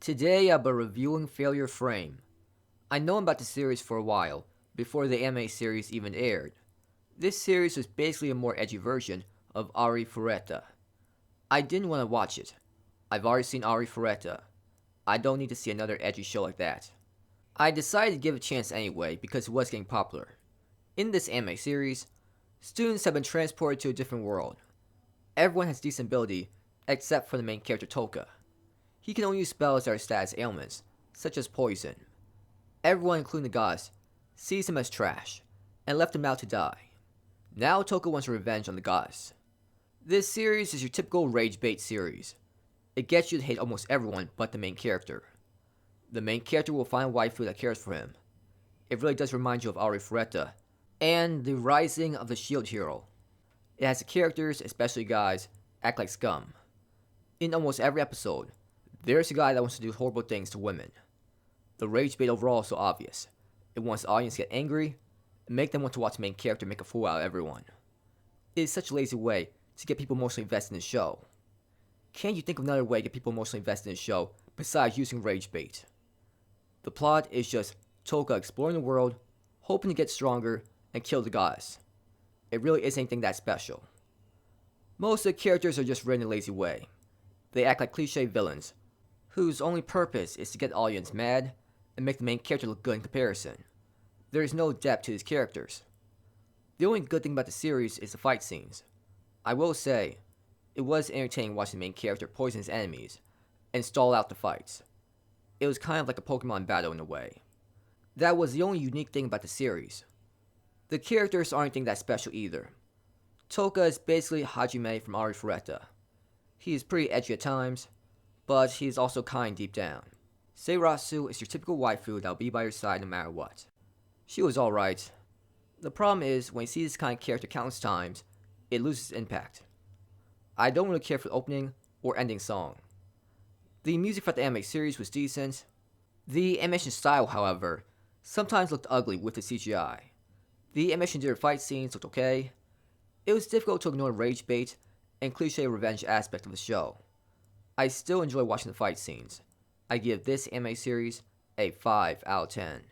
Today I'll be reviewing Failure Frame. I know about the series for a while, before the anime series even aired. This series was basically a more edgy version of Arifureta. I didn't want to watch it. I've already seen Arifureta. I don't need to see another edgy show like that. I decided to give it a chance anyway because it was getting popular. In this anime series, students have been transported to a different world. Everyone has decent ability except for the main character Toka. He can only use spells that are stat as ailments, such as poison. Everyone, including the gods, sees him as trash, and left him out to die. Now Toka wants revenge on the gods. This series is your typical rage bait series. It gets you to hate almost everyone but the main character. The main character will find a waifu that cares for him. It really does remind you of Arifureta, and the rising of the shield hero. It has the characters, especially guys, act like scum. In almost every episode, there's a guy that wants to do horrible things to women. The rage bait overall is so obvious. It wants the audience to get angry and make them want to watch the main character make a fool out of everyone. It is such a lazy way to get people emotionally invested in the show. Can't you think of another way to get people emotionally invested in the show besides using rage bait? The plot is just Toka exploring the world, hoping to get stronger and kill the gods. It really isn't anything that special. Most of the characters are just written in a lazy way. They act like cliche villains, whose only purpose is to get the audience mad and make the main character look good in comparison. There is no depth to these characters. The only good thing about the series is the fight scenes. I will say, it was entertaining watching the main character poison his enemies and stall out the fights. It was kind of like a Pokemon battle in a way. That was the only unique thing about the series. The characters aren't anything that special either. Toka is basically Hajime from Arifureta. He is pretty edgy at times, but he is also kind deep down. Seirasu is your typical waifu that'll be by your side no matter what. She was alright. The problem is, when you see this kind of character countless times, it loses impact. I don't really care for the opening or ending song. The music for the anime series was decent. The animation style, however, sometimes looked ugly with the CGI. The animation during fight scenes looked okay. It was difficult to ignore rage bait and cliche revenge aspect of the show. I still enjoy watching the fight scenes. I give this anime series a 5 out of 10.